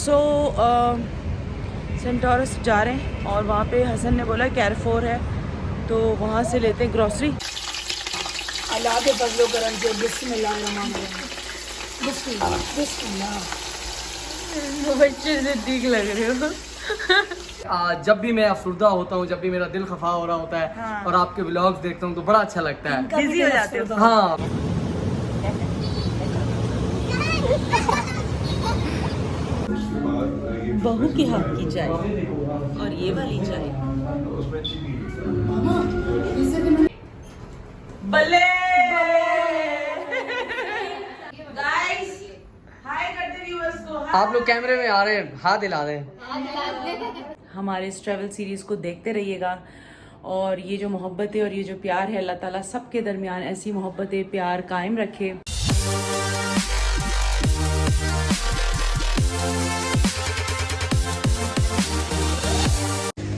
सो Centaurus जा रहे हैं और वहाँ पे हसन ने बोला कैरफोर है तो वहाँ से लेते हैं ग्रॉसरी। अल्लाह के फजलो करम से बिस्मिल्लाहिर्रहमानिर्रहीम। बिस्मिल्लाह बिस्मिल्लाह। बच्चे सिद्दीक लग रहे हो। जब भी मैं अफसुर्दा होता हूँ, जब भी मेरा दिल खफा हो रहा होता है हाँ। और आपके व्लॉग्स देखता हूँ तो बड़ा अच्छा लगता है। बिजी हो जाते हो। हाँ, बहू के हाथ की चाय और ये वाली चाय बल्ले। गाइस हाय करते व्यूअर्स को। आप लोग कैमरे में आ रहे हैं, हाथ हिला दें। हमारे इस ट्रैवल सीरीज को देखते रहिएगा और ये जो मोहब्बत है और ये जो प्यार है अल्लाह ताला सबके दरमियान ऐसी मोहब्बत प्यार कायम रखे।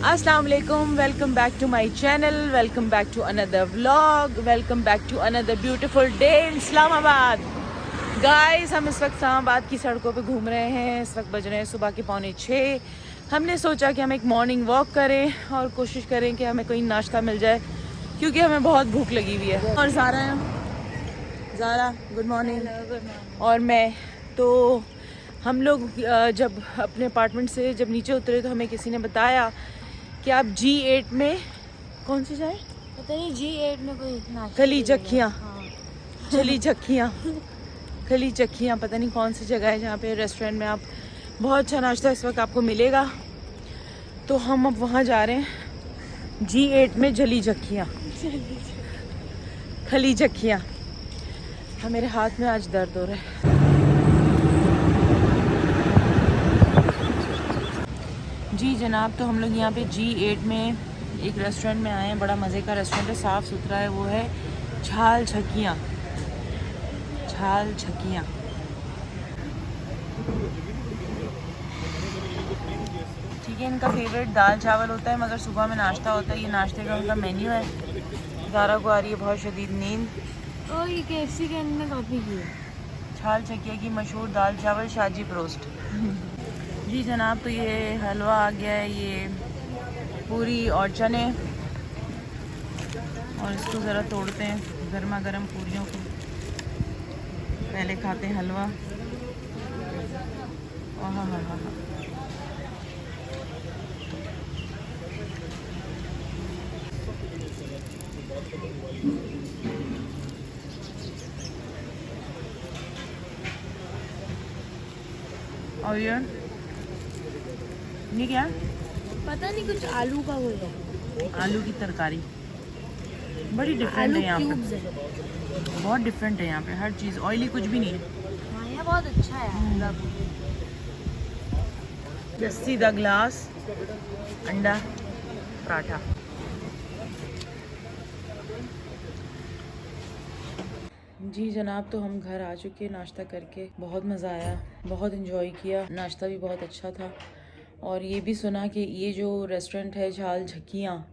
अस्सलाम वालेकुम, welcome back to my channel, welcome back to another vlog, welcome back to another beautiful day in Islamabad. Guys हम इस वक्त इस्लामाबाद की सड़कों पे घूम रहे हैं। इस वक्त बज रहे हैं सुबह के 5:45। हमने सोचा कि हम एक मॉर्निंग वॉक करें और कोशिश करें कि हमें कोई नाश्ता मिल जाए क्योंकि हमें बहुत भूख लगी हुई है। और ज़ारा गुड मॉर्निंग। और मैं तो हम लोग जब अपने अपार्टमेंट से जब नीचे उतरे तो हमें किसी ने बताया कि आप G8 में कौन सी जाए पता नहीं G8 में कोई नाश्ता खली जखियाँ हाँ। खली जखियाँ पता नहीं कौन सी जगह है जहाँ पे रेस्टोरेंट में आप बहुत अच्छा नाश्ता इस वक्त आपको मिलेगा। तो हम अब वहाँ जा रहे हैं G8 में जली जखियाँ खली जखियाँ। हाँ मेरे हाथ में आज दर्द हो रहा है। जी जनाब, तो हम लोग यहाँ पे G8 में एक रेस्टोरेंट में आए हैं। बड़ा मज़े का रेस्टोरेंट है, साफ़ सुथरा है। वो है छाल छकियाँ। ठीक है, इनका फेवरेट दाल चावल होता है मगर सुबह में नाश्ता होता है। ये नाश्ते का उनका मेन्यू है। ज़ारा को आ रही है बहुत शदीद नींद। तो ये KFC के अंदर कॉपी की है। छाल छकिया की मशहूर दाल चावल शाजी परोस्ट। जी जनाब, तो ये हलवा आ गया है, ये पूरी और चने, और इसको ज़रा तोड़ते हैं गर्मा गर्म पूरियों को। पहले खाते हैं हलवा। हाँ हाँ हाँ हाँ। और ये क्या? पता नहीं कुछ आलू का वो है। आलू की तरकारी बड़ी डिफरेंट है यहाँ पे। बहुत डिफरेंट है यहाँ पे हर चीज़, ऑयली कुछ भी नहीं है। हाँ यहाँ बहुत अच्छा है। लस्सी दा ग्लास, अंडा, पराठा। जी जनाब, तो हम घर आ चुके नाश्ता करके। बहुत मज़ा आया, बहुत इन्जॉय किया, नाश्ता भी बहुत अच्छा था। और ये भी सुना कि ये जो रेस्टोरेंट है झाल झकियाँ,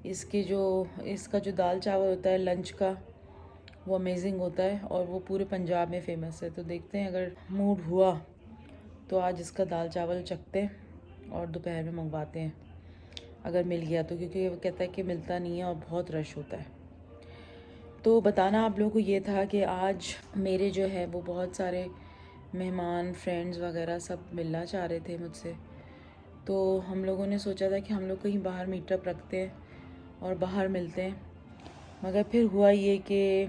इसका जो दाल चावल होता है लंच का वो अमेजिंग होता है और वो पूरे पंजाब में फ़ेमस है। तो देखते हैं अगर मूड हुआ तो आज इसका दाल चावल चखते हैं और दोपहर में मंगवाते हैं अगर मिल गया तो, क्योंकि वो कहता है कि मिलता नहीं है और बहुत रश होता है। तो बताना आप लोगों को ये था कि आज मेरे जो है वो बहुत सारे मेहमान फ्रेंड्स वगैरह सब मिलना चाह रहे थे मुझसे। तो हम लोगों ने सोचा था कि हम लोग कहीं बाहर मीटअप रखते हैं और बाहर मिलते हैं। मगर फिर हुआ ये कि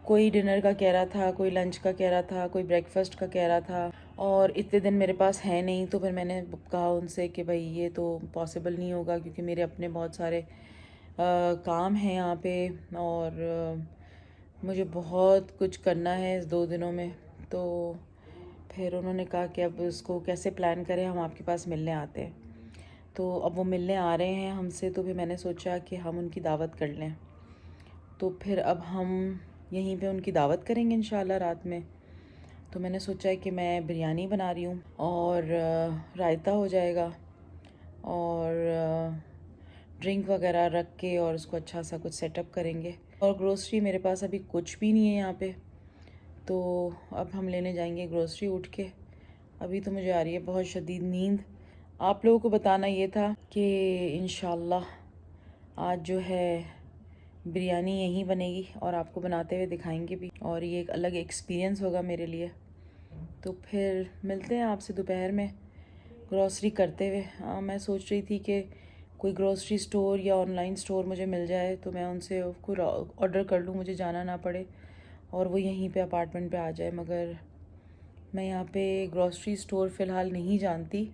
कोई डिनर का कह रहा था, कोई लंच का कह रहा था, कोई ब्रेकफास्ट का कह रहा था और इतने दिन मेरे पास है नहीं। तो फिर मैंने कहा उनसे कि भाई ये तो पॉसिबल नहीं होगा क्योंकि मेरे अपने बहुत सारे काम है यहाँ पे और मुझे बहुत कुछ करना है इस 2 दिनों में। तो फिर उन्होंने कहा कि अब उसको कैसे प्लान करें, हम आपके पास मिलने आते हैं। तो अब वो मिलने आ रहे हैं हमसे, तो फिर मैंने सोचा कि हम उनकी दावत कर लें। तो फिर अब हम यहीं पे उनकी दावत करेंगे इंशाल्लाह रात में। तो मैंने सोचा है कि मैं बिरयानी बना रही हूँ और रायता हो जाएगा और ड्रिंक वगैरह रख के और उसको अच्छा सा कुछ सेटअप करेंगे। और ग्रोसरी मेरे पास अभी कुछ भी नहीं है यहाँ पे, तो अब हम लेने जाएंगे ग्रोसरी उठ के अभी तो मुझे आ रही है बहुत शदीद नींद। आप लोगों को बताना ये था कि इंशाल्लाह आज जो है बिरयानी यहीं बनेगी और आपको बनाते हुए दिखाएंगे भी, और ये एक अलग एक्सपीरियंस होगा मेरे लिए। तो फिर मिलते हैं आपसे दोपहर में ग्रॉसरी करते हुए। मैं सोच रही थी कि कोई ग्रॉसरी स्टोर या ऑनलाइन स्टोर मुझे मिल जाए तो मैं उनसे कोई ऑर्डर कर लूँ, मुझे जाना ना पड़े और वो यहीं पे अपार्टमेंट पे आ जाए। मगर मैं यहाँ पे ग्रॉसरी स्टोर फ़िलहाल नहीं जानती,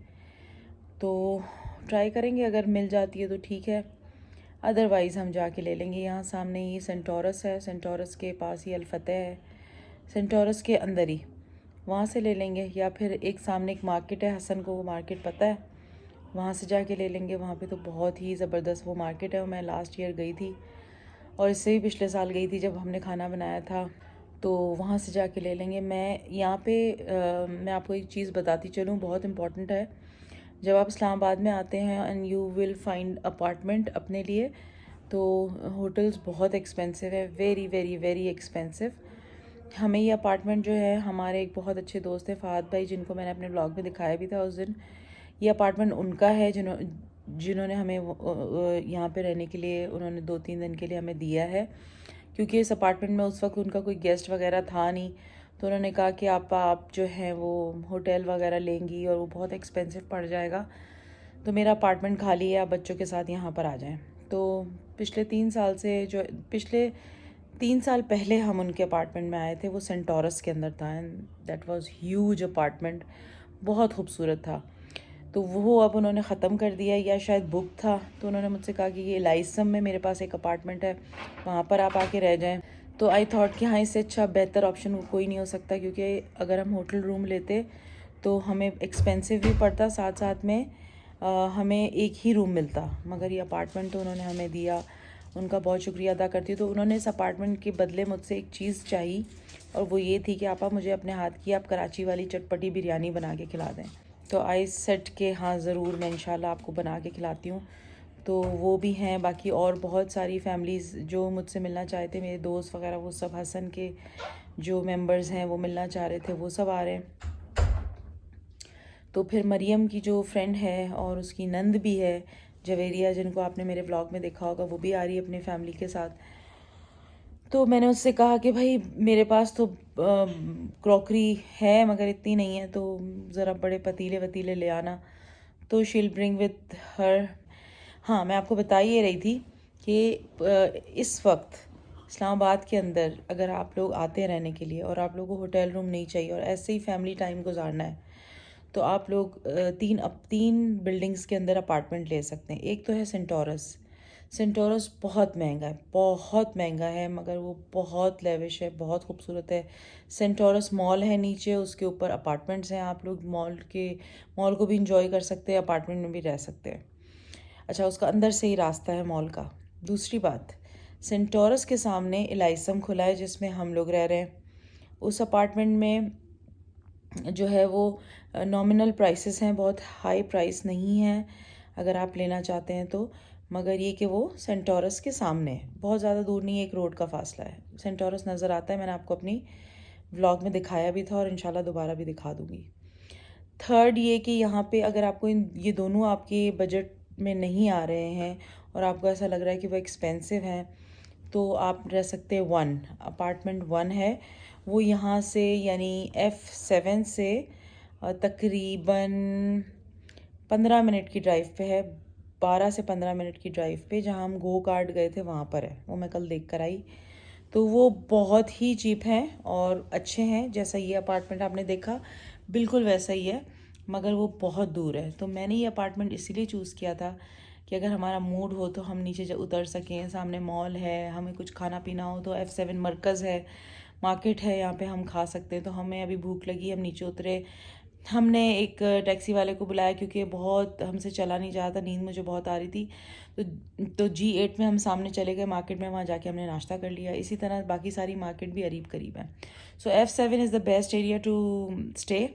तो ट्राई करेंगे, अगर मिल जाती है तो ठीक है, अदरवाइज़ हम जाके ले लेंगे। यहाँ सामने ही सेंटोरस है, सेंटोरस के पास ही अल-फतेह है, सेंटोरस के अंदर ही, वहाँ से ले लेंगे। या फिर एक सामने एक मार्केट है, हसन को वो मार्केट पता है, वहाँ से जाके ले लेंगे। वहाँ पे तो बहुत ही ज़बरदस्त वो मार्केट है। मैं लास्ट ईयर गई थी और इससे भी पिछले साल गई थी जब हमने खाना बनाया था, तो वहाँ से जाके ले लेंगे। मैं यहाँ पे मैं आपको एक चीज़ बताती चलूँ, बहुत इम्पॉर्टेंट है। जब आप इस्लामाबाद में आते हैं and you will find apartment अपने लिए, तो होटल्स बहुत एक्सपेंसिव है, वेरी वेरी वेरी एक्सपेंसिव। हमें ये अपार्टमेंट जो है, हमारे एक बहुत अच्छे दोस्त हैं फ़ाहद भाई, जिनको मैंने अपने ब्लॉग में दिखाया भी था उस दिन, ये अपार्टमेंट उनका है जिन्होंने हमें यहाँ पे रहने के लिए, उन्होंने 2-3 दिन के लिए हमें दिया है। क्योंकि इस अपार्टमेंट में उस वक्त उनका कोई गेस्ट वगैरह था नहीं, तो उन्होंने कहा कि आप जो हैं वो होटल वगैरह लेंगी और वो बहुत एक्सपेंसिव पड़ जाएगा, तो मेरा अपार्टमेंट खाली है, आप बच्चों के साथ यहाँ पर आ जाएं। तो पिछले 3 साल पहले हम उनके अपार्टमेंट में आए थे, वो सेंटोरस के अंदर था and that was huge apartment, बहुत खूबसूरत था। तो वो अब उन्होंने ख़त्म कर दिया या शायद बुक था, तो उन्होंने मुझसे कहा कि ये लाइसम में मेरे पास एक अपार्टमेंट है, वहाँ पर आप आके रह जाएं। तो आई थॉट कि हाँ, इससे अच्छा बेहतर ऑप्शन कोई नहीं हो सकता, क्योंकि अगर हम होटल रूम लेते तो हमें एक्सपेंसिव भी पड़ता, साथ साथ में हमें एक ही रूम मिलता। मगर ये अपार्टमेंट तो उन्होंने हमें दिया, उनका बहुत शुक्रिया अदा करती हूँ। तो उन्होंने इस अपार्टमेंट के बदले मुझसे एक चीज़ चाहिए, और वो ये थी कि आपा मुझे अपने हाथ की आप कराची वाली चटपटी बिरयानी बना के खिला दें। तो आई सेट के हाँ ज़रूर, मैं इंशाल्लाह आपको बना के खिलाती हूँ। तो वो भी हैं, बाकी और बहुत सारी फैमिलीज़ जो मुझसे मिलना चाहते, मेरे दोस्त वगैरह, वो सब हसन के जो मेंबर्स हैं वो मिलना चाह रहे थे, वो सब आ रहे हैं। तो फिर मरियम की जो फ्रेंड है और उसकी नंद भी है जवेरिया, जिनको आपने मेरे व्लॉग में देखा होगा, वो भी आ रही है अपनी फैमिली के साथ। तो मैंने उससे कहा कि भाई मेरे पास तो क्रॉकरी है मगर इतनी नहीं है, तो ज़रा बड़े पतीले वतीले ले आना। तो शील ब्रिंग विद हर। हाँ, मैं आपको बता ही रही थी कि इस वक्त इस्लामाबाद के अंदर अगर आप लोग आते हैं रहने के लिए और आप लोगों को होटल रूम नहीं चाहिए और ऐसे ही फैमिली टाइम गुजारना है, तो आप लोग तीन बिल्डिंग्स के अंदर अपार्टमेंट ले सकते हैं। एक तो है सेंटोरस। सेंटोरस बहुत महंगा है, बहुत महंगा है, मगर वो बहुत लेविश है, बहुत खूबसूरत है। सेंटोरस मॉल है नीचे, उसके ऊपर अपार्टमेंट्स हैं, आप लोग मॉल को भी इंजॉय कर सकते हैं, अपार्टमेंट में भी रह सकते हैं। अच्छा, उसका अंदर से ही रास्ता है मॉल का। दूसरी बात, सेंटोरस के सामने इलाइसम खुला है जिसमें हम लोग रह रहे हैं। उस अपार्टमेंट में जो है वो नॉमिनल प्राइसेस हैं, बहुत हाई प्राइस नहीं है अगर आप लेना चाहते हैं तो। मगर ये कि वो सेंटोरस के सामने है, बहुत ज़्यादा दूर नहीं है, एक रोड का फासला है। सेंटोरस नज़र आता है, मैंने आपको अपनी व्लॉग में दिखाया भी था और इंशाल्लाह दोबारा भी दिखा दूँगी। थर्ड ये कि यहाँ पे अगर आपको ये दोनों आपके बजट में नहीं आ रहे हैं और आपको ऐसा लग रहा है कि वो एक्सपेंसिव हैं, तो आप रह सकते हैं अपार्टमेंट 1 है, वो यहाँ से यानी F7 से तकरीबन 15 मिनट की ड्राइव पे है, 12 से 15 मिनट की ड्राइव पे, जहाँ हम गो कार्ड गए थे वहाँ पर है। वो मैं कल देख कर आई, तो वो बहुत ही चीप हैं और अच्छे हैं। जैसा ये अपार्टमेंट आपने देखा बिल्कुल वैसा ही है, मगर वो बहुत दूर है। तो मैंने ये अपार्टमेंट इसीलिए चूज़ किया था कि अगर हमारा मूड हो तो हम नीचे उतर सकें, सामने मॉल है, हमें कुछ खाना पीना हो तो F7 मरकज़ है, मार्केट है, यहाँ पे हम खा सकते हैं। तो हमें अभी भूख लगी, हम नीचे उतरे, हमने एक टैक्सी वाले को बुलाया क्योंकि बहुत हमसे चला नहीं जा रहा था, नींद मुझे बहुत आ रही थी। तो G8 में हम सामने चले गए मार्केट में, वहाँ जाके हमने नाश्ता कर लिया। इसी तरह बाकी सारी मार्केट भी करीब है। So F7 is the best area to stay,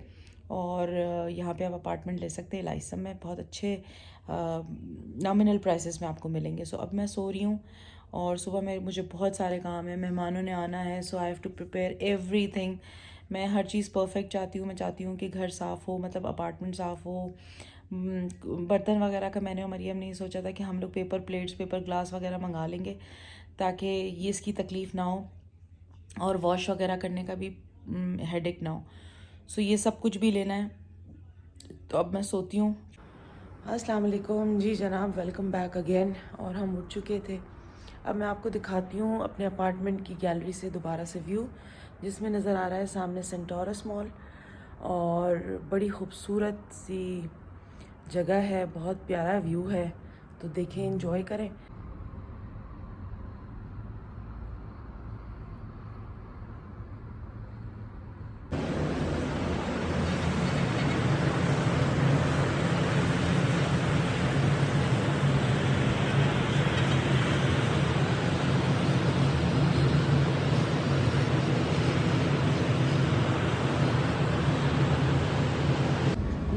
और यहाँ पे आप अपार्टमेंट ले सकते हैं लाइसम में, बहुत अच्छे नॉमिनल प्राइसेस में आपको मिलेंगे। सो अब मैं सो रही हूँ और सुबह में मुझे बहुत सारे काम हैं, मेहमानों ने आना है, so I have to prepare everything. मैं हर चीज़ परफेक्ट चाहती हूँ। मैं चाहती हूँ कि घर साफ़ हो, मतलब अपार्टमेंट साफ़ हो। बर्तन वगैरह का मैंने और मरियम ने सोचा था कि हम लोग पेपर प्लेट्स, पेपर ग्लास वगैरह मंगा लेंगे ताकि ये इसकी तकलीफ़ ना हो और वॉश वगैरह करने का भी हेडेक ना हो। सो ये सब कुछ भी लेना है। तो अब मैं सोती हूँ। अस्सलाम वालेकुम जी जनाब, वेलकम बैक अगेन। और हम उठ चुके थे। अब मैं आपको दिखाती हूँ अपने अपार्टमेंट की गैलरी से दोबारा से व्यू, जिसमें नज़र आ रहा है सामने सेंटोरस मॉल और बड़ी खूबसूरत सी जगह है, बहुत प्यारा व्यू है। तो देखें, एंजॉय करें।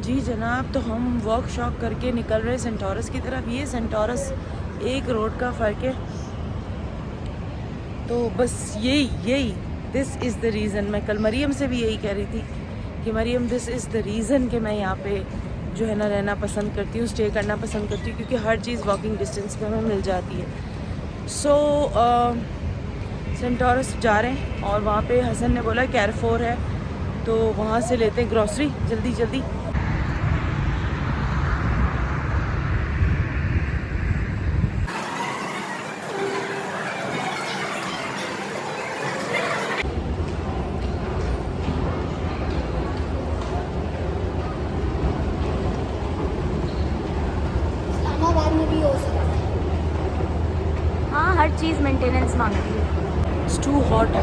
जी जनाब, तो हम वर्कशॉप करके निकल रहे सेंटोरस की तरफ। ये सेंटोरस एक रोड का फ़र्क है। तो बस यही दिस इज़ द रीज़न। मैं कल मरियम से भी यही कह रही थी कि Mariam, this is the reason कि मैं यहाँ पे जो है ना रहना पसंद करती हूँ, स्टे करना पसंद करती हूँ, क्योंकि हर चीज़ वॉकिंग डिस्टेंस पे हमें मिल जाती है। सो सेंटोरस जा रहे हैं और वहाँ पे हसन ने बोला कैरफोर है, तो वहाँ से लेते हैं ग्रॉसरी जल्दी जल्दी। इस्लामाबाद में भी हो सकता है। हाँ, हर चीज़ मेंटेनेंस मांगती है। It's too hot.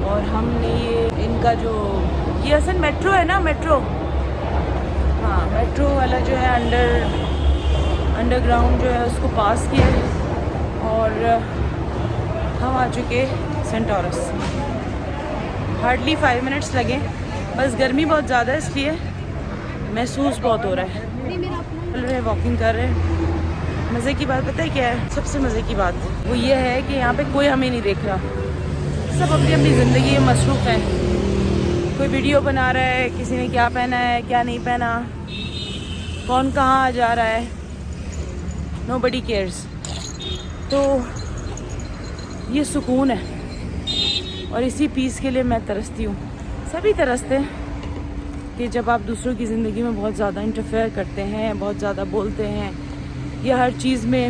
और हमने ये इनका जो ये असल मेट्रो है ना, मेट्रो, हाँ मेट्रो वाला जो है अंडरग्राउंड जो है उसको पास किया और हम आ चुके सेंटोरस। हार्डली 5 मिनट्स लगे। बस गर्मी बहुत ज़्यादा है इसलिए महसूस बहुत हो रहा है। चल रहे वॉकिंग कर रहे हैं। मज़े की बात पता है क्या है? सबसे मज़े की बात वो ये है कि यहाँ पे कोई हमें नहीं देख रहा। सब अपनी अपनी ज़िंदगी में मसरूफ़ हैं। कोई वीडियो बना रहा है, किसी ने क्या पहना है, क्या नहीं पहना, कौन कहाँ आ जा रहा है, नोबडी केयर्स। तो ये सुकून है और इसी पीस के लिए मैं तरसती हूँ। सभी तरसते हैं कि जब आप दूसरों की ज़िंदगी में बहुत ज़्यादा इंटरफेयर करते हैं, बहुत ज़्यादा बोलते हैं या हर चीज़ में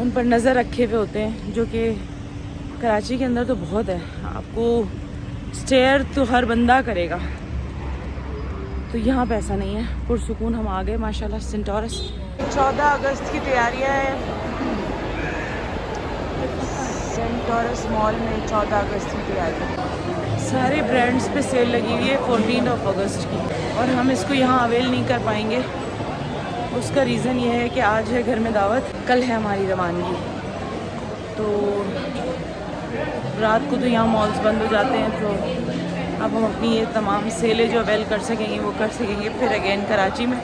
उन पर नज़र रखे हुए होते हैं, जो कि कराची के अंदर तो बहुत है। आपको स्टेयर तो हर बंदा करेगा। तो यहाँ पे ऐसा नहीं है, पुरसुकून हम आ गए माशाल्लाह सेंटोरस। 14 अगस्त की तैयारियाँ हैं सेंटोरस मॉल में। 14 अगस्त की तैयारी, सारे ब्रांड्स पे सेल लगी हुई है 14 अगस्त की, और हम इसको यहाँ अवेल नहीं कर पाएंगे। उसका रीज़न ये है कि आज है घर में दावत, कल है हमारी रवानगी। तो रात को तो यहाँ मॉल्स बंद हो जाते हैं, तो अब हम अपनी ये तमाम सेलें जो अवेल कर सकेंगे वो कर सकेंगे। फिर अगेन कराची में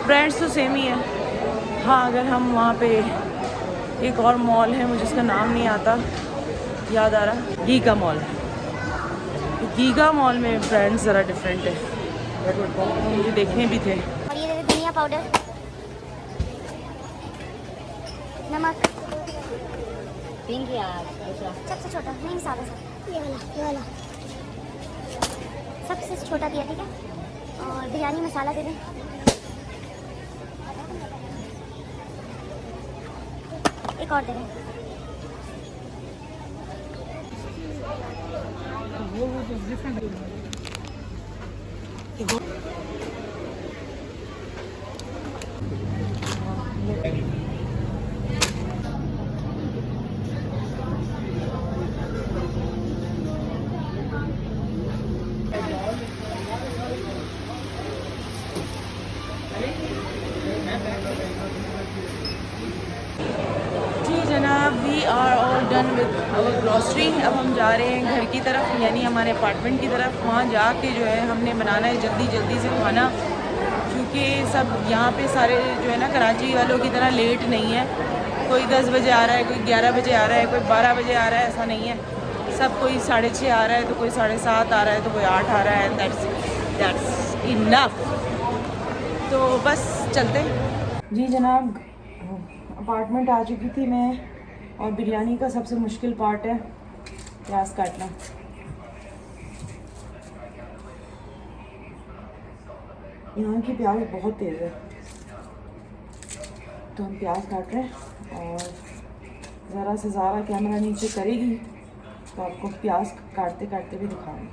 ब्रांड्स तो सेम ही है। हाँ, अगर हम वहाँ पे एक और मॉल है, मुझे उसका नाम नहीं आता, याद आ रहा, गीगा मॉल। तो गीगा मॉल में ब्रांड्स ज़रा डिफरेंट है, मुझे देखने भी थे। और ये धनिया पाउडर, नमक, पिंक यार, सबसे छोटा नहीं, सादा सा, ये वाला सबसे छोटा दिया, ठीक है। और बिरयानी मसाला दे दें, एक और दे दें। जी जनाब, we are all done with our grocery. अब हम जा रहे हैं घर की तरफ, यानी हमारे अपार्टमेंट की तरफ। वहाँ जाके जो है हमने बनाना है जल्दी जल्दी से खाना, क्योंकि सब यहाँ पे सारे जो है ना कराची वालों की तरह लेट नहीं है। कोई 10 बजे आ रहा है, कोई 11 बजे आ रहा है, कोई 12 बजे आ रहा है, ऐसा नहीं है। सब कोई 6:30 आ रहा है तो कोई 7:30 आ रहा है तो कोई 8 आ रहा है, दैट्स इनफ। तो बस चलते हैं। जी जनाब, अपार्टमेंट आ चुकी थी मैं, और बिरयानी का सबसे मुश्किल पार्ट है प्याज काटना। यहाँ की प्याज बहुत तेज़ है, तो हम प्याज काट रहे हैं, और ज़रा से ज़्यादा कैमरा नीचे करेगी तो आपको प्याज काटते काटते भी दिखाऊंगी।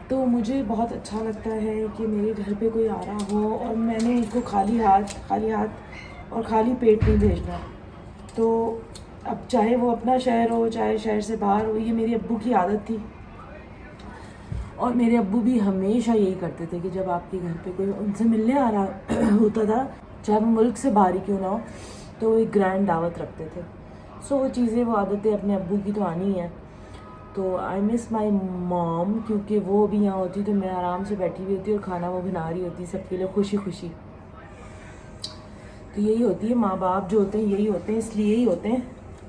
तो मुझे बहुत अच्छा लगता है कि मेरे घर पे कोई आ रहा हो और मैंने उसको खाली हाथ और खाली पेट नहीं भेजना। तो अब चाहे वो अपना शहर हो चाहे शहर से बाहर हो, ये मेरी अब्बू की आदत थी, और मेरे अब्बू भी हमेशा यही करते थे कि जब आपके घर पे कोई उनसे मिलने आ रहा होता था, चाहे वो मुल्क से बाहर ही क्यों ना हो, तो वो एक ग्रैंड दावत रखते थे। सो वो चीज़ें, वो आदतें अपने अब्बू की तो आनी ही है। तो आई मिस माई मॉम, क्योंकि वो भी यहाँ होती तो मैं आराम से बैठी हुई होती और खाना वो बना रही होती सबके लिए खुशी खुशी। तो यही होती है, माँ बाप जो होते हैं यही होते हैं, इसलिए ही होते हैं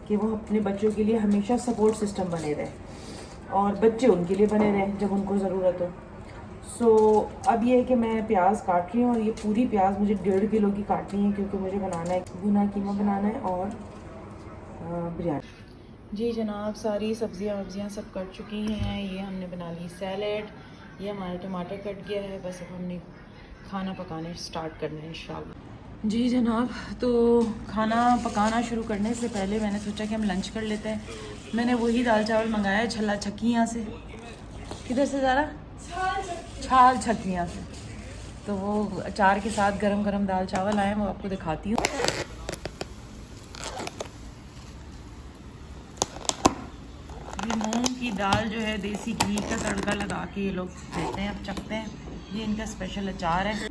कि वो अपने बच्चों के लिए हमेशा सपोर्ट सिस्टम बने रहे और बच्चे उनके लिए बने रहें जब उनको ज़रूरत हो। सो अब ये है कि मैं प्याज काट रही हूँ, और ये पूरी प्याज मुझे 1.5 किलो की काटनी है, क्योंकि मुझे बनाना है भुना कीमा बनाना है और बिरयानी। जी जनाब, सारी सब्जियां सब कट चुकी हैं। ये हमने बना ली सैलेड, ये हमारा टमाटर कट गया है, बस अब हमने खाना पकाने स्टार्ट करना है इंशाल्लाह। जी जनाब, तो खाना पकाना शुरू करने से पहले मैंने सोचा कि हम लंच कर लेते हैं। मैंने वही दाल चावल मंगाया है छला छक्कियाँ से। किधर से ज़रा? छाल छक्कियाँ से। तो वो अचार के साथ गरम गरम दाल चावल आए, वो आपको दिखाती हूँ। मूंग की दाल जो है देसी घी का तड़का लगा के ये लोग देते हैं। अब चखते हैं, ये इनका स्पेशल अचार है।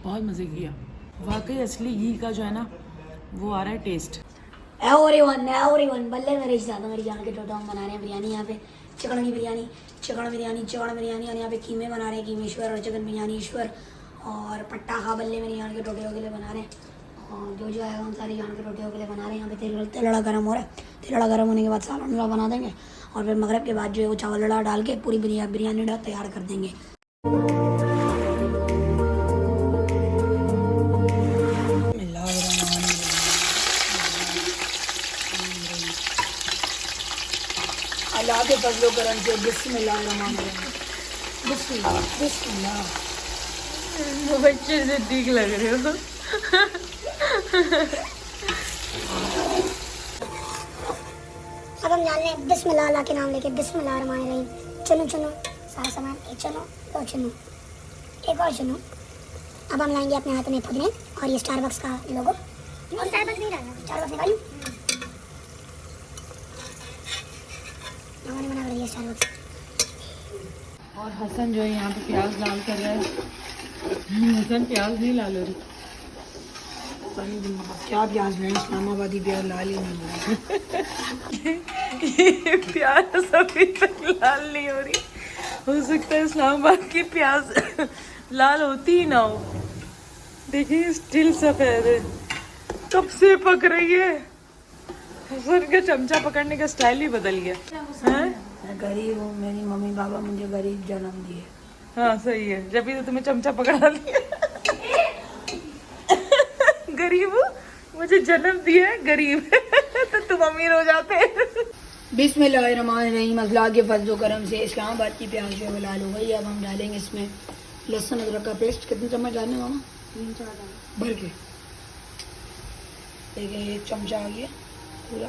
बहुत मज़े किया वाकई, असली घी का जो है ना वो आ रहा है टेस्ट। एवरीवन बल्ले मेरे ज़्यादा मेरी जान के टोटा हम बना रहे हैं बिरयानी। यहाँ पे चिकन की बिरयानी, चिकन बिरयानी, और यहाँ पे कीमे बना रहे हैं, कीमेश्वर और चिकन बिरयानी ईश्वर, और पट्टा खा बल्ले मेरी जान के टोटियों के लिए बना रहे हैं, और जो आएगा उन सारी जान के टोटियों के लिए बना रहे हैं। यहाँ पे तेलड़ा गर्म हो रहा है, तेलड़ा गर्म होने के बाद सालन बना देंगे, और फिर मगरब के बाद जो है वो चावल लड़ा डाल के पूरी बिरयानी तैयार कर देंगे। अल्लाह के फजलो करम से बिस्मिल्लाहिर्रहमानिर्रहीम। बिस्मिल्लाह। बच्चे से ठीक लग रहे हो। अब हम जान रहे हैं बिस्मिल्लाह, अल्लाह के नाम लेके बिस्मिल्लाहिर्रहमानिर्रहीम। चुनो सारा सामान, एक चुनो, दो चुनो, एक और चुनो। अब हम लाएंगे अपने हाथ में पुदीने और ये स्टारबक्स का लोगो। और स्टारबक्स नहीं डालना, स्टारबक्स निकालियो। मैंने मना कर दिया स्टारबक्स। और हसन जो है यहाँ पे प्याज लाल कर रहा है। हसन प्याज नहीं लाल हो रही, क्या प्याज है, इस्लामाबादी प्याज लाल ही नहीं ये प्याज अभी तक लाल नहीं हो रही। हो सकता है इस्लामाबाद की प्याज लाल होती ही ना हो। देखिए स्टिल सफेद है, कब से पक रही है। हसन का चमचा पकड़ने का स्टाइल ही बदल गया है। मैं गरीब हूँ, मेरी मम्मी पापा मुझे गरीब जन्म दिए। हाँ सही है, जब भी तो तुम्हें चमचा पकड़ा लिया। गरीब हूँ, मुझे जन्म दिया है गरीब। तो तुम अमीर हो जाते। बिस्मिल्लाहिर्रहमानिर्रहीम। अल्लाह के फजलो करम से इस्लामाबाद की प्याज जो है लाल हो गई। अब हम डालेंगे इसमें लहसुन अदरक का पेस्ट। कितने चम्मच डालने मामा? 3-4 भर के। देखिए 1 चमचा आ गया पूरा,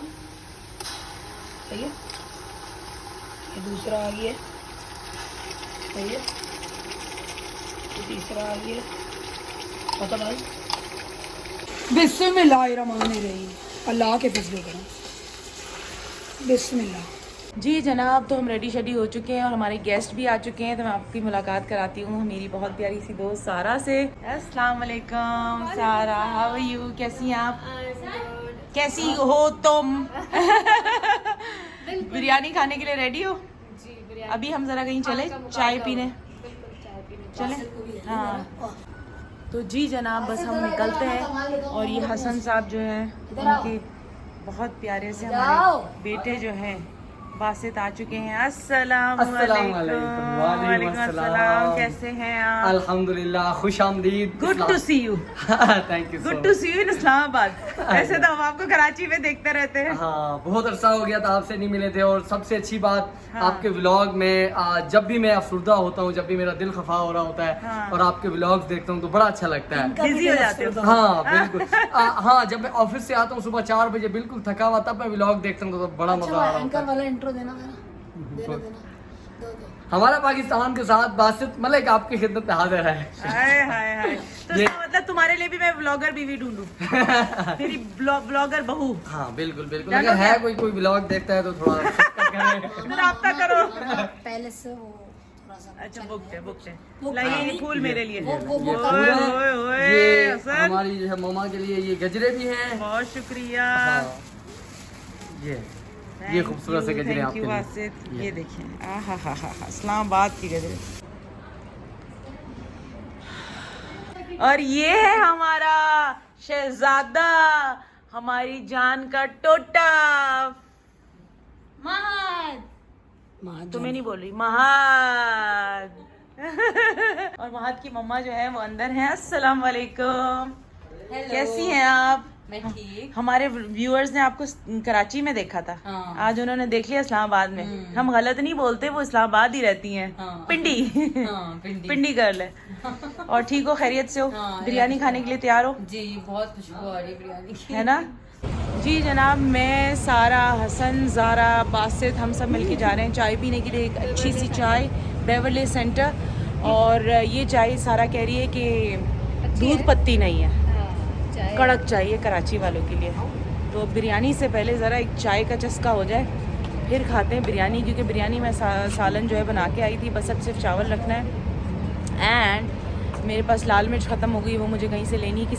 सही है। ये दूसरा आ गया, सही है। ये तीसरा आ गया। पता भाई बिस्मिल्लाहिर्रहमानिर्रहीम। अल्लाह के फजलो करम, बिस्मिल्लाह। जी जनाब, तो हम रेडी शेडी हो चुके हैं और हमारे गेस्ट भी आ चुके हैं, तो मैं आपकी मुलाकात कराती हूँ मेरी बहुत प्यारी सी दोस्त सारा से। अस्सलाम वालेकुम सारा, हाउ आर यू? कैसी हैं आप? कैसी हो तुम? बिरयानी खाने के लिए रेडी हो? अभी हम जरा कहीं चले चाय पीने, चले? हाँ तो जी जनाब, बस हम निकलते हैं। और ये हसन साहब जो हैं, उनके बहुत प्यारे से हमारे बेटे जो हैं बासित आ चुके हैं। अस्सलाम वालेकुम। वालेकुम अस्सलाम। कैसे हैं आप? अल्हम्दुलिल्लाह, खुश आमदीद। Good to see you. Thank you. Good to see you in Islamabad. ऐसे तो हम आपको कराची में देखते रहते हैं। हाँ, बहुत अरसा हो गया था आपसे नहीं मिले थे। और सबसे अच्छी बात, हाँ। आपके व्लॉग में जब भी मैं अफसुर्दा होता हूँ, जब भी मेरा दिल खफा हो रहा होता है, हाँ। और आपके व्लॉग्स देखता हूँ तो बड़ा अच्छा लगता है। बिजी हो जाते हो? हाँ बिल्कुल। हाँ, जब मैं ऑफिस से आता हूँ सुबह 4 बजे बिल्कुल थका हुआ, तब मैं व्लॉग देखता हूँ तो बड़ा मजा आ रहा होता है। वाला इंट्रो देना देना दो। हमारा पाकिस्तान के साथ बासित मलिक आपकी खिदमत में हाजिर है। हाय हाय हाय। तो ये- इसका मतलब तुम्हारे लिए भी मैं व्लॉगर बीवी ढूंढूं? तेरी ब्लॉगर बहू? हाँ बिल्कुल बिल्कुल। चलो अगर है क्या? कोई व्लॉग देखता है तो थोड़ा राब्ता करो। पहले से वो थोड़ा सा अच्छा बुकते वो लाइए ये खाली- फूल मेरे लिए। वो ओए ओए ओए ये हसन, हमारी जो है ममा के लिए ये गजरे भी हैं। बहुत शुक्रिया। हाँ, ये खूबसूरत से गजरे आपके लिए। वासित, ये देखिए, आहा हा हा हा, इस्लामाबाद की गजरे। और ये है हमारा शहजादा, हमारी जान का टोटा महद। तुम्हें नहीं बोल रही, महद। और महद की मम्मा जो है वो अंदर है। अस्सलाम वालेकुम। कैसी हैं आप? मैं ठीक। हमारे व्यूअर्स ने आपको कराची में देखा था। हाँ। आज उन्होंने देख लिया इस्लामाबाद में। हम गलत नहीं बोलते, वो इस्लामाबाद ही रहती हैं। हाँ। पिंडी। हाँ, पिंडी। पिंडी गर्ल है। और ठीक हो, खैरियत से हो? हाँ, बिरयानी खाने के लिए तैयार हो? जी, बहुत खुशबू आ रही है बिरयानी की। है ना? जी जनाब, मैं सारा, हसन, ज़ारा, बासित, हम सब मिलके जा रहे हैं चाय पीने के लिए, एक अच्छी सी चाय बेवरली सेंटर। और ये चाय सारा कह रही है कि दूध पत्ती नहीं है, कड़क चाहिए कराची वालों के लिए। तो बिरयानी से पहले ज़रा एक चाय का चस्का हो जाए, फिर खाते हैं बिरयानी। क्योंकि बिरयानी में सालन जो है बना के आई थी, बस अब सिर्फ चावल रखना है। एंड मेरे पास लाल मिर्च ख़त्म हो गई, वो मुझे कहीं से लेनी है,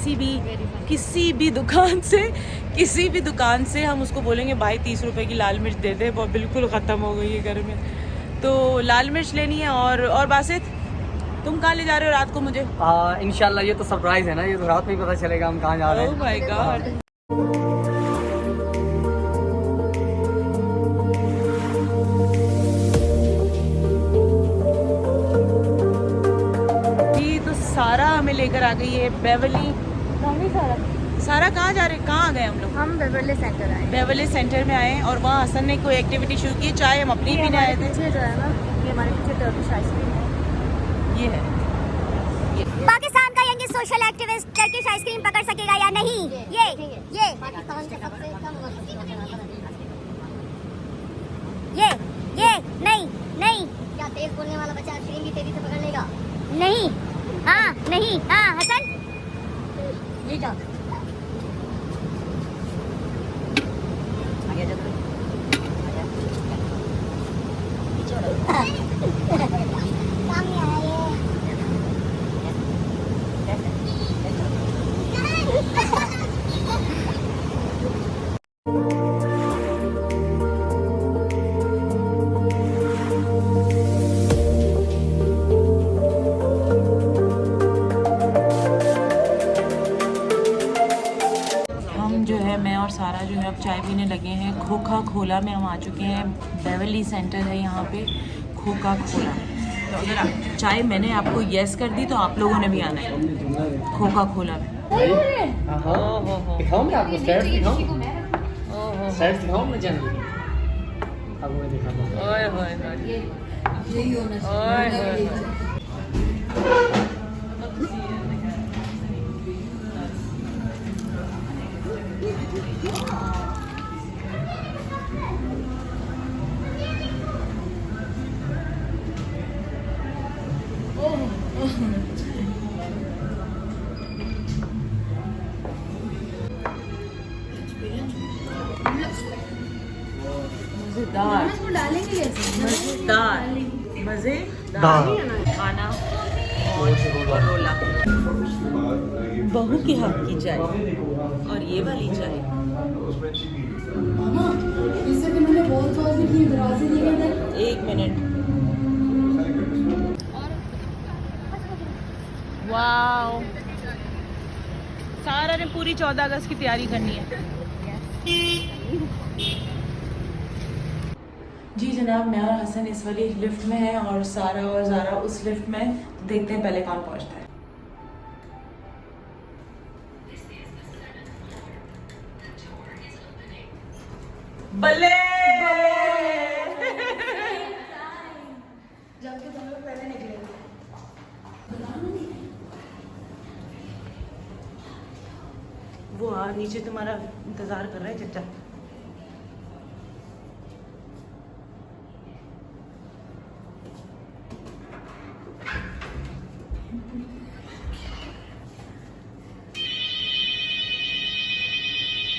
किसी भी दुकान से हम उसको बोलेंगे भाई 30 रुपए की लाल मिर्च दे दे, वो बिल्कुल ख़त्म हो गई है घर में। तो लाल मिर्च लेनी है। और बासित, तुम कहाँ ले जा रहे हो रात को मुझे? इंशाल्लाह ये तो सरप्राइज है ना, ये तो रात में ही पता चलेगा हम कहाँ जा रहे ओह हैं। My God. जी तो सारा हमें लेकर आ गई है बेवरली। सारा कहाँ जा रहे, कहाँ आ गए हम लोग? हम बेवरली सेंटर आए। बेवरली सेंटर में आए और वहाँ हसन ने कोई एक्टिविटी शुरू की। चाय हम अपनी पीने आए थे। पीछे जो है ना, ये हमारे पीछे टर्किश आइसक्रीम है। ये है पाकिस्तान का young social activist Turkish ice cream पकड़ सकेगा या नहीं? ये पाकिस्तान का सबसे ये नहीं क्या तेज बोलने वाला बच्चा आइसक्रीम भी तेजी से पकड़ लेगा? नहीं हाँ हसन ये जा सामने आया हम जो है, मैं और सारा जो है अब चाय पीने लगे हैं। खोखा खोला में हम आ चुके हैं। बेवरली सेंटर है यहाँ पे, खोखा खोला। तो अगर आप चाय मैंने आपको येस कर दी तो आप लोगों ने भी आना है खोखा खोला में। दिखाऊं मैं आपको स्टेट्स दिखाऊं? स्टेट्स दिखाऊं मैं चैनल? अब मैं दिखाता हूं। ओए होए ओए होए। मजेदार। मजेदार दाल। खाना और रोला। बहू के हाथ की चाय और ये वाली चाय। इससे भी मैंने बहुत सोची थी दरवाजे दिए थे 1 मिनट। वाओ, सारा ने पूरी 14 अगस्त की तैयारी करनी है। जी जनाब, मैं और हसन इस वाली लिफ्ट में हैं और सारा और ज़ारा उस लिफ्ट में। देखते हैं पहले कौन पहुंचता है। बल्ले जबकि तुम लोग पहले निकले वो नीचे तुम्हारा इंतजार कर रहा है चचा।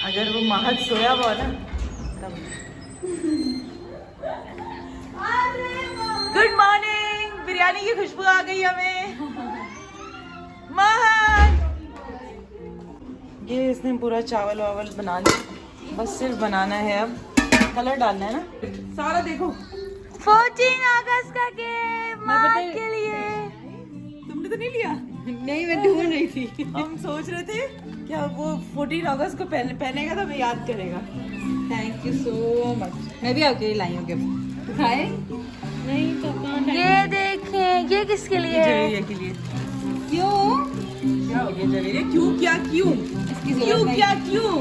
अगर वो महद सोया हुआ ना तब। गुड मॉर्निंग, बिरयानी की खुशबू आ गई हमें। महद, ये इसने पूरा चावल वावल बना लिया, बस सिर्फ बनाना है। अब कलर डालना है ना। सारा देखो 14 अगस्त का गेम के लिए। तुमने तो नहीं लिया? नहीं, मैं ढूंढ रही थी। हम सोच रहे थे क्या वो 14 अगस्त को पहनेगा तो हमें याद करेगा। Thank you so much. मैं भी आपके लिए लाई हूँ गिफ्ट। खाए? नहीं तो ये देखें, ये किसके लिए है? जवेरिया के लिए। क्यों? क्या हो गया जवेरिया? क्यों क्या क्यों? इसकी क्यों जरूरत क्या क्यों?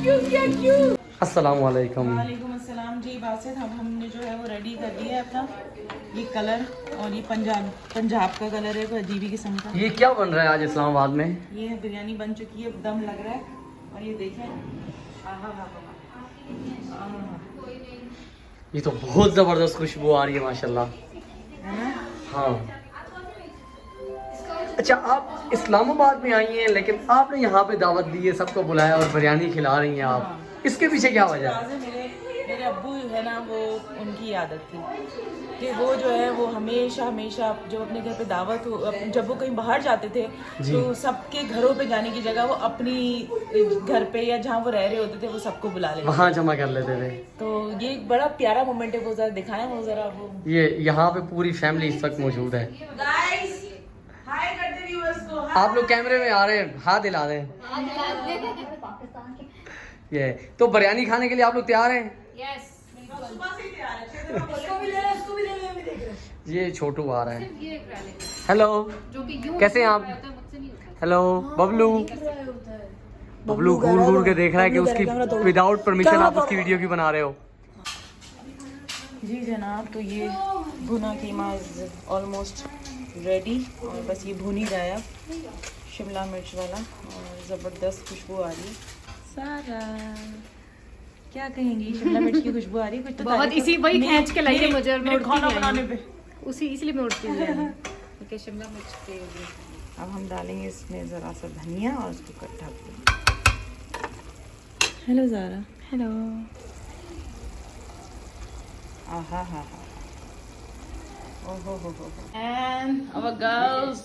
क्यों क्या क्यों? अस्सलाम वालेकुम। वालेकुम अस्सलाम जी। बासित, अब हमने जो है वो रेडी कर लिया है अपना ये कलर। और ये पंजाब का कलर है, कोई अजीब किस्म का। ये क्या बन रहा है आज इस्लामाबाद में? ये बिरयानी बन चुकी है, दम लग रहा है। और ये देखें, आहा हा हा, ये तो बहुत जबरदस्त खुशबू आ रही है माशाल्लाह। है ना? हाँ। अच्छा, आप इस्लामाबाद में आई हैं लेकिन आपने यहाँ पे दावत दी है, सबको बुलाया और बिरयानी खिला रही हैं आप। इसके पीछे क्या वजह है? मेरे अब्बू है ना, वो उनकी आदत थी कि वो जो है वो हमेशा जब अपने घर पे दावत हो, जब वो कहीं बाहर जाते थे तो सबके घरों पे जाने की जगह वो अपनी घर पे या जहाँ वो रह रहे होते थे वो सबको बुला लेते। वहाँ जमा कर लेते थे। तो ये एक बड़ा प्यारा मोमेंट है, वो जरा दिखाएं वो जरा वो। ये यहाँ पे पूरी फैमिली इस वक्त मौजूद है। गाइस, हाय कर दे व्यूअर्स को। आप लोग कैमरे में आ रहे हैं, हाथ हिला दें। ये तो बिरयानी खाने के लिए आप लोग तैयार हैं? ये छोटू आ रहा है। हेलो, कैसे हैं आप? हेलो बबलू। बबलू घूर घूर के देख रहा है कि उसकी विदाउट परमिशन आप उसकी वीडियो क्यों बना रहे हो। जी जनाब, तो ये भुना कीमा इज ऑलमोस्ट रेडी और बस ये भुनी जाए अब, शिमला मिर्च वाला। और ज़बरदस्त खुशबू आ रही है। सारा क्या कहेंगी, शिमला मिर्च की खुशबू आ रही है कुछ तो? बहुत, इसी वही खींच के लाई है मुझे और मैं मेरे उड़ती खाना नहीं आई। बनाने पे। उसी इसलिए मैं उड़ती हुई आई हूँ। क्योंकि शिमला मिर्च के अब हम डालेंगे इसमें ज़रा सा धनिया और उसको कट्ठा। हेलो ज़ारा। हेलो। आहा हा हा। ओहो हो। एंड आवर गर्ल्स,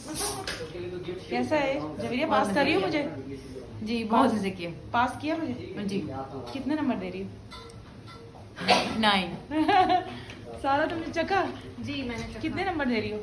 कैसा है जवेरिया? पास कर रही हो मुझे? जी, बहुत मजे किए। पास किया मुझे? जी। कितने नंबर दे रही हो? 9। सारा तुमने चखा? जी, मैंने कितने नंबर दे रही हो?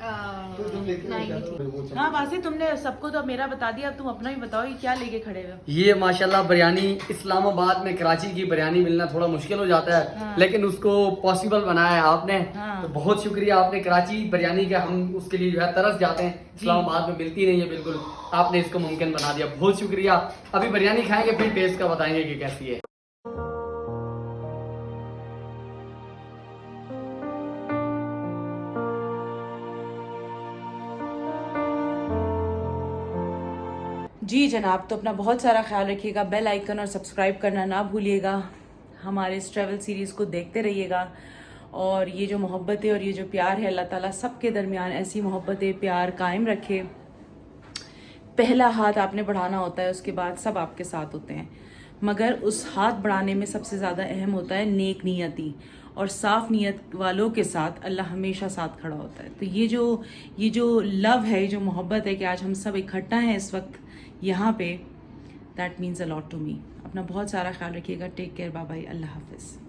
9। हाँ बासी, तुमने सबको तो अब मेरा बता दिया, अब तुम अपना भी बताओ, ये क्या लेके खड़े हो? ये माशाल्लाह बिरयानी इस्लामाबाद में, कराची की बिरयानी मिलना थोड़ा मुश्किल हो जाता है। हाँ। लेकिन उसको पॉसिबल बनाया है आपने। हाँ। तो बहुत शुक्रिया आपने। कराची बिरयानी का हम उसके लिए जो है तरस जाते हैं, इस्लामाबाद में मिलती नहीं है बिल्कुल। आपने इसको मुमकिन बना दिया, बहुत शुक्रिया। अभी बिरयानी खाएंगे फिर टेस्ट का बताएंगे कि कैसी है। जी जनाब, तो अपना बहुत सारा ख्याल रखिएगा। बेल आइकन और सब्सक्राइब करना ना भूलिएगा। हमारे इस ट्रैवल सीरीज़ को देखते रहिएगा। और ये जो मोहब्बत है और ये जो प्यार है, अल्लाह ताला सबके दरमियान ऐसी मोहब्बत प्यार कायम रखे। पहला हाथ आपने बढ़ाना होता है, उसके बाद सब आपके साथ होते हैं। मगर उस हाथ बढ़ाने में सबसे ज़्यादा अहम होता है नेक नियति। और साफ नीयत वालों के साथ अल्लाह हमेशा साथ खड़ा होता है। तो ये जो लव है, जो मोहब्बत है कि आज हम सब इकट्ठा हैं इस वक्त यहाँ पे, that means a lot to me. अपना बहुत सारा ख्याल रखिएगा। Take care, bye bye, Allah हाफिज़।